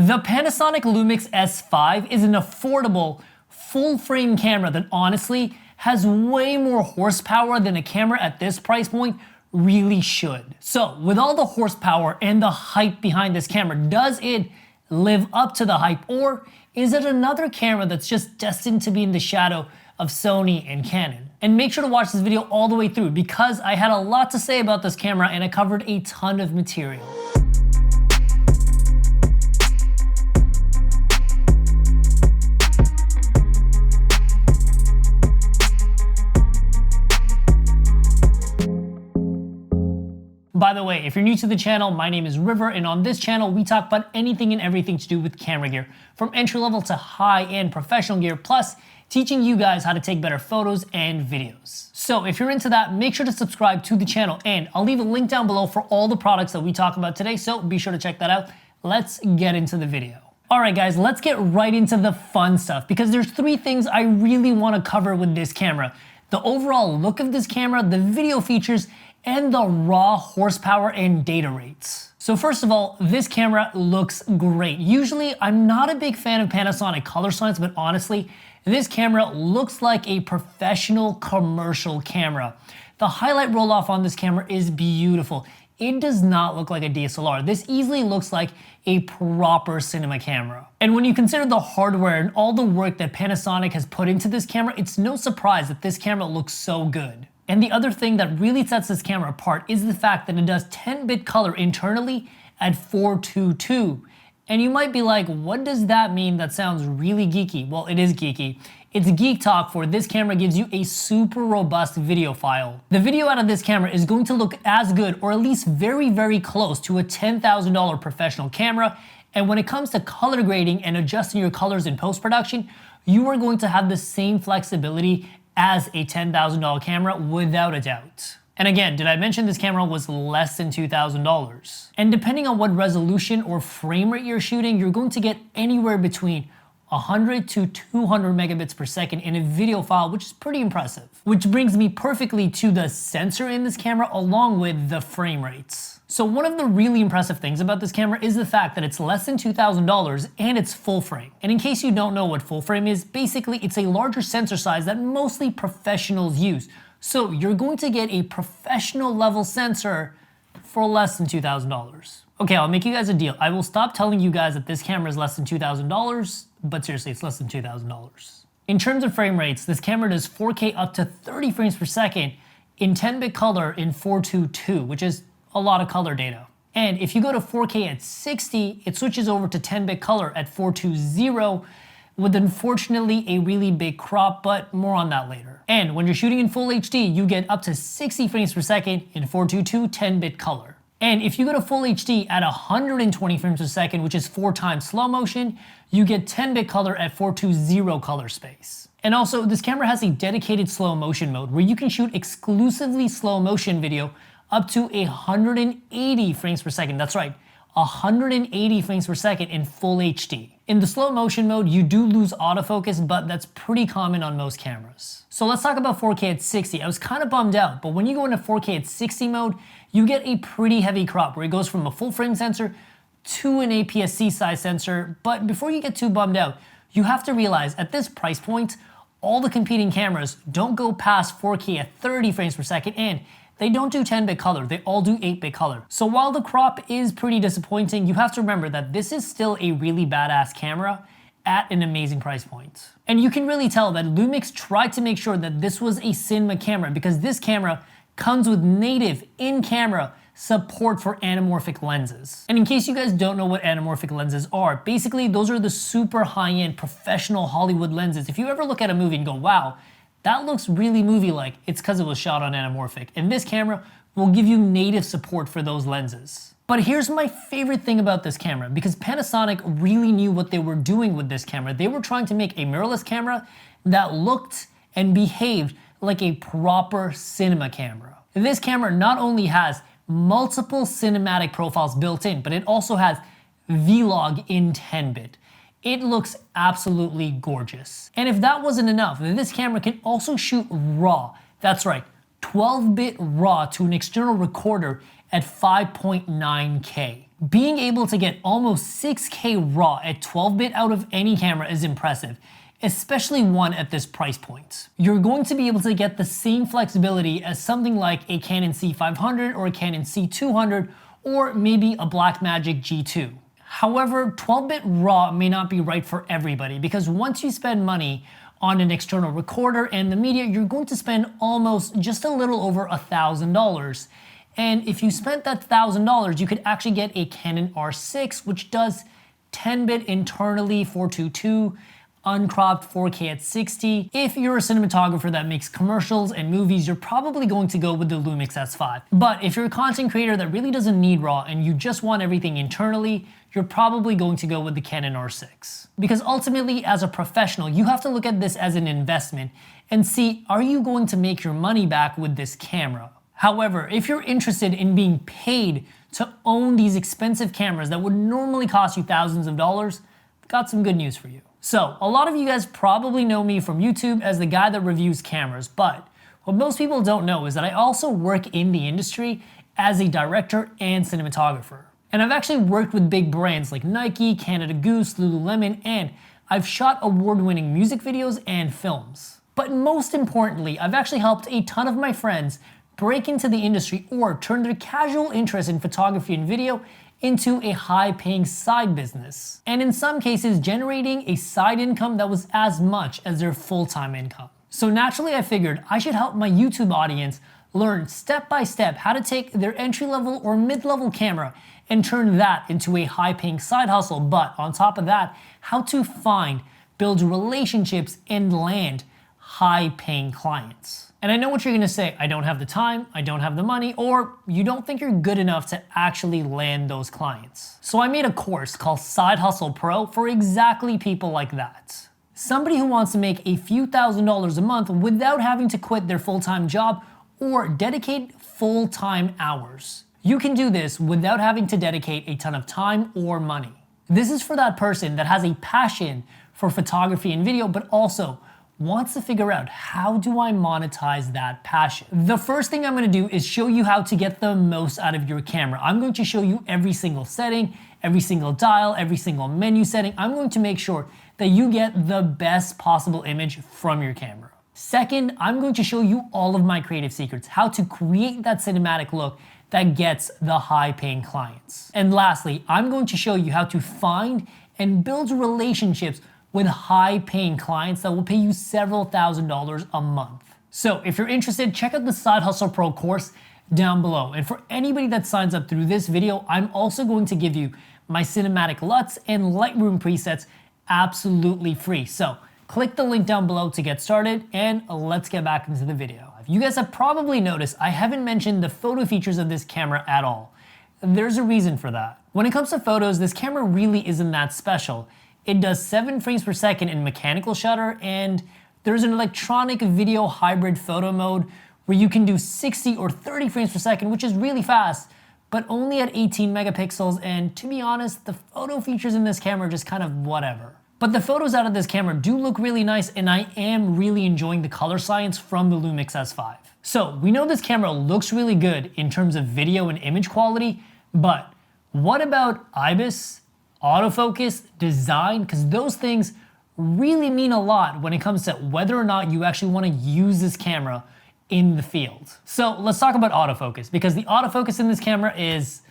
The Panasonic Lumix S5 is an affordable, full-frame camera that honestly has way more horsepower than a camera at this price point really should. So, with all the horsepower and the hype behind this camera, does it live up to the hype, or is it another camera that's just destined to be in the shadow of Sony and Canon? And make sure to watch this video all the way through because I had a lot to say about this camera and I covered a ton of material. By the way, if you're new to the channel, my name is River, and on this channel, we talk about anything and everything to do with camera gear, from entry-level to high-end professional gear, plus teaching you guys how to take better photos and videos. So if you're into that, make sure to subscribe to the channel, and I'll leave a link down below for all the products that we talk about today, so be sure to check that out. Let's get into the video. Alright guys, let's get right into the fun stuff, because there's 3 things I really want to cover with this camera. The overall look of this camera, the video features, and the raw horsepower and data rates. So first of all, this camera looks great. Usually, I'm not a big fan of Panasonic color science, but honestly, this camera looks like a professional commercial camera. The highlight roll-off on this camera is beautiful. It does not look like a DSLR. This easily looks like a proper cinema camera. And when you consider the hardware and all the work that Panasonic has put into this camera, it's no surprise that this camera looks so good. And the other thing that really sets this camera apart is the fact that it does 10-bit color internally at 422. And you might be like, what does that mean? That sounds really geeky. Well, it is geeky. It's geek talk for this camera gives you a super robust video file. The video out of this camera is going to look as good, or at least very, very close to a $10,000 professional camera. And when it comes to color grading and adjusting your colors in post-production, you are going to have the same flexibility as a $10,000 camera without a doubt. And again, did I mention this camera was less than $2,000? And depending on what resolution or frame rate you're shooting, you're going to get anywhere between 100 to 200 megabits per second in a video file, which is pretty impressive. Which brings me perfectly to the sensor in this camera along with the frame rates. So one of the really impressive things about this camera is the fact that it's less than $2,000 and it's full frame. And in case you don't know what full frame is, basically it's a larger sensor size that mostly professionals use. So you're going to get a professional level sensor for less than $2,000. Okay, I'll make you guys a deal. I will stop telling you guys that this camera is less than $2,000, but seriously, it's less than $2,000. In terms of frame rates, this camera does 4K up to 30 frames per second in 10-bit color in 422, which is a lot of color data. And if you go to 4K at 60, it switches over to 10-bit color at 420 with unfortunately a really big crop, but more on that later. And when you're shooting in full HD, you get up to 60 frames per second in 422 10-bit color. And if you go to full HD at 120 frames per second, which is 4 times slow motion, you get 10-bit color at 420 color space. And also, this camera has a dedicated slow motion mode where you can shoot exclusively slow motion video up to 180 frames per second. That's right, 180 frames per second in full HD. In the slow motion mode, you do lose autofocus, but that's pretty common on most cameras. So let's talk about 4K at 60. I was kind of bummed out, but when you go into 4K at 60 mode, you get a pretty heavy crop where it goes from a full frame sensor to an APS-C size sensor. But before you get too bummed out, you have to realize at this price point, all the competing cameras don't go past 4K at 30 frames per second, and they don't do 10-bit color, they all do 8-bit color. So while the crop is pretty disappointing, you have to remember that this is still a really badass camera at an amazing price point. And you can really tell that Lumix tried to make sure that this was a cinema camera because this camera comes with native in-camera support for anamorphic lenses. And in case you guys don't know what anamorphic lenses are, basically those are the super high-end professional Hollywood lenses. If you ever look at a movie and go, wow, that looks really movie-like, it's because it was shot on anamorphic. And this camera will give you native support for those lenses. But here's my favorite thing about this camera, because Panasonic really knew what they were doing with this camera. They were trying to make a mirrorless camera that looked and behaved like a proper cinema camera. This camera not only has multiple cinematic profiles built in, but it also has Vlog in 10-bit. It looks absolutely gorgeous. And if that wasn't enough, this camera can also shoot RAW. That's right, 12-bit RAW to an external recorder at 5.9K. Being able to get almost 6K raw at 12-bit out of any camera is impressive, especially one at this price point. You're going to be able to get the same flexibility as something like a Canon C500 or a Canon C200 or maybe a Blackmagic G2. However, 12-bit RAW may not be right for everybody because once you spend money on an external recorder and the media, you're going to spend almost just a little over $1,000. And if you spent that $1,000, you could actually get a Canon R6, which does 10-bit internally 422, uncropped 4K at 60. If you're a cinematographer that makes commercials and movies, you're probably going to go with the Lumix S5. But if you're a content creator that really doesn't need RAW and you just want everything internally, you're probably going to go with the Canon R6. Because ultimately, as a professional, you have to look at this as an investment and see, are you going to make your money back with this camera? However, if you're interested in being paid to own these expensive cameras that would normally cost you thousands of dollars, I've got some good news for you. So, a lot of you guys probably know me from YouTube as the guy that reviews cameras, but what most people don't know is that I also work in the industry as a director and cinematographer. And I've actually worked with big brands like Nike, Canada Goose, Lululemon, and I've shot award-winning music videos and films. But most importantly, I've actually helped a ton of my friends break into the industry or turn their casual interest in photography and video into a high-paying side business. And in some cases, generating a side income that was as much as their full-time income. So naturally, I figured I should help my YouTube audience learn step by step how to take their entry-level or mid-level camera and turn that into a high-paying side hustle, but on top of that, how to find, build relationships, and land high-paying clients. And I know what you're gonna say, I don't have the time, I don't have the money, or you don't think you're good enough to actually land those clients. So I made a course called Side Hustle Pro for exactly people like that. Somebody who wants to make a few $1,000s a month without having to quit their full-time job or dedicate full-time hours. You can do this without having to dedicate a ton of time or money. This is for that person that has a passion for photography and video, but also wants to figure out, how do I monetize that passion? The first thing I'm gonna do is show you how to get the most out of your camera. I'm going to show you every single setting, every single dial, every single menu setting. I'm going to make sure that you get the best possible image from your camera. Second, I'm going to show you all of my creative secrets, how to create that cinematic look that gets the high-paying clients. And lastly, I'm going to show you how to find and build relationships with high-paying clients that will pay you several $1,000s a month. So if you're interested, check out the Side Hustle Pro course down below. And for anybody that signs up through this video, I'm also going to give you my cinematic LUTs and Lightroom presets absolutely free. So click the link down below to get started, and let's get back into the video. You guys have probably noticed I haven't mentioned the photo features of this camera at all. There's a reason for that. When it comes to photos, this camera really isn't that special. It does 7 frames per second in mechanical shutter, and there's an electronic video hybrid photo mode where you can do 60 or 30 frames per second, which is really fast, but only at 18 megapixels, and to be honest, the photo features in this camera are just kind of whatever. But the photos out of this camera do look really nice, and I am really enjoying the color science from the Lumix S5. So we know this camera looks really good in terms of video and image quality, but what about IBIS, autofocus, design? Because those things really mean a lot when it comes to whether or not you actually want to use this camera in the field. So let's talk about autofocus, because the autofocus in this camera is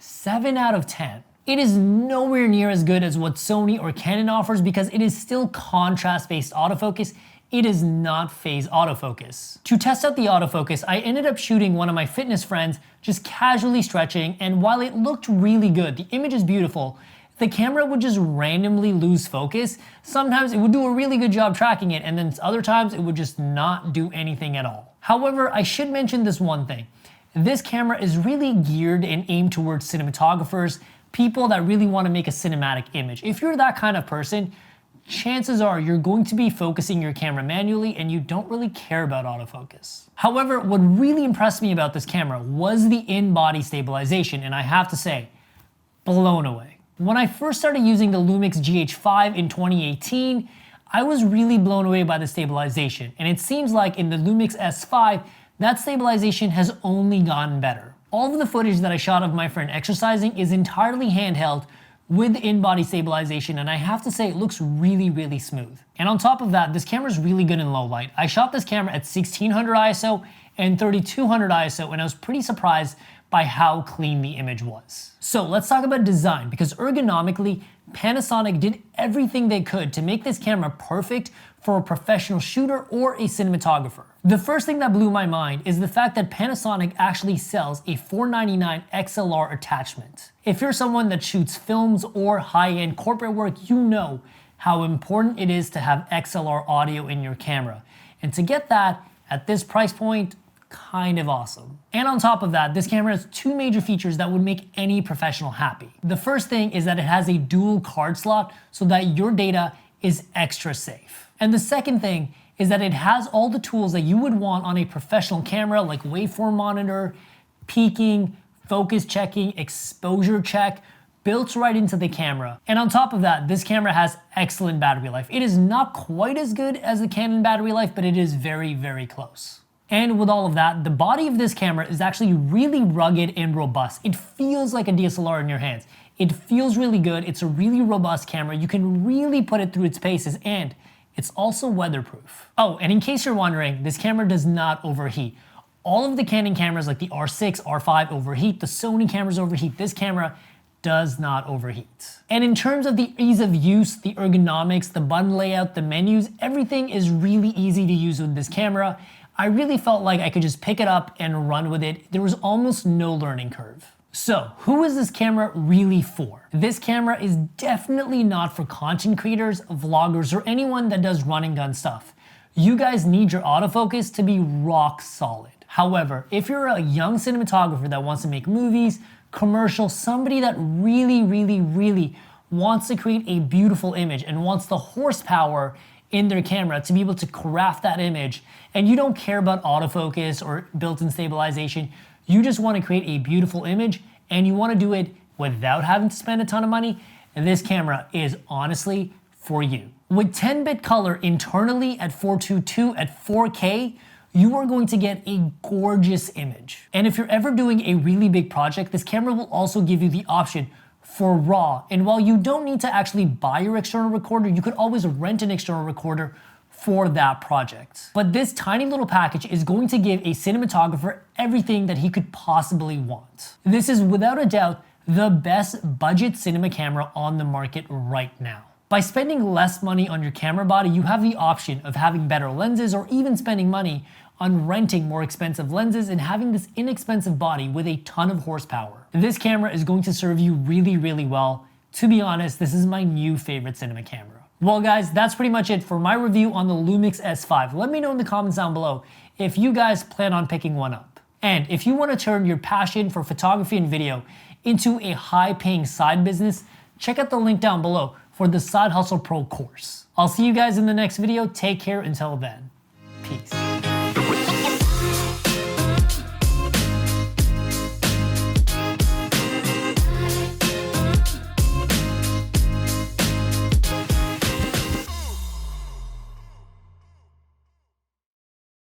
7 out of 10. It is nowhere near as good as what Sony or Canon offers because it is still contrast-based autofocus. It is not phase autofocus. To test out the autofocus, I ended up shooting one of my fitness friends just casually stretching, and while it looked really good, the image is beautiful, the camera would just randomly lose focus. Sometimes it would do a really good job tracking it, and then other times it would just not do anything at all. However, I should mention this one thing. This camera is really geared and aimed towards cinematographers, people that really want to make a cinematic image. If you're that kind of person, chances are you're going to be focusing your camera manually and you don't really care about autofocus. However, what really impressed me about this camera was the in-body stabilization, and I have to say, blown away. When I first started using the Lumix GH5 in 2018, I was really blown away by the stabilization, and it seems like in the Lumix S5, that stabilization has only gotten better. all of the footage that I shot of my friend exercising is entirely handheld with in-body stabilization, and I have to say it looks really, really smooth. And on top of that, this camera is really good in low light. I shot this camera at 1600 ISO and 3200 ISO, and I was pretty surprised by how clean the image was. So let's talk about design, because ergonomically, Panasonic did everything they could to make this camera perfect for a professional shooter or a cinematographer. The first thing that blew my mind is the fact that Panasonic actually sells a $499 XLR attachment. If you're someone that shoots films or high-end corporate work, you know how important it is to have XLR audio in your camera. And to get that at this price point, kind of awesome. And on top of that, this camera has two major features that would make any professional happy. The first thing is that it has a dual card slot so that your data is extra safe. And the second thing is that it has all the tools that you would want on a professional camera, like waveform monitor, peaking, focus checking, exposure check, built right into the camera. And on top of that, this camera has excellent battery life. It is not quite as good as the Canon battery life, but it is very, very close. And with all of that, the body of this camera is actually really rugged and robust. It feels like a DSLR in your hands. It feels really good. It's a really robust camera. You can really put it through its paces, and it's also weatherproof. Oh, and in case you're wondering, this camera does not overheat. All of the Canon cameras like the R6, R5 overheat, the Sony cameras overheat. This camera does not overheat. And in terms of the ease of use, the ergonomics, the button layout, the menus, everything is really easy to use with this camera. I really felt like I could just pick it up and run with it. There was almost no learning curve. So, who is this camera really for? This camera is definitely not for content creators, vloggers, or anyone that does run and gun stuff. You guys need your autofocus to be rock solid. However, if you're a young cinematographer that wants to make movies, commercials, somebody that really, really, really wants to create a beautiful image and wants the horsepower in their camera to be able to craft that image, and you don't care about autofocus or built-in stabilization, you just want to create a beautiful image and you want to do it without having to spend a ton of money, this camera is honestly for you. With 10-bit color internally at 422 at 4K, you are going to get a gorgeous image. And if you're ever doing a really big project, this camera will also give you the option for RAW. And while you don't need to actually buy your external recorder, you could always rent an external recorder for that project. But this tiny little package is going to give a cinematographer everything that he could possibly want. This is without a doubt the best budget cinema camera on the market right now. By spending less money on your camera body, you have the option of having better lenses or even spending money on renting more expensive lenses and having this inexpensive body with a ton of horsepower. This camera is going to serve you really, really well. To be honest, this is my new favorite cinema camera. Well guys, that's pretty much it for my review on the Lumix S5. Let me know in the comments down below if you guys plan on picking one up. And if you want to turn your passion for photography and video into a high-paying side business, check out the link down below for the Side Hustle Pro course. I'll see you guys in the next video. Take care until then.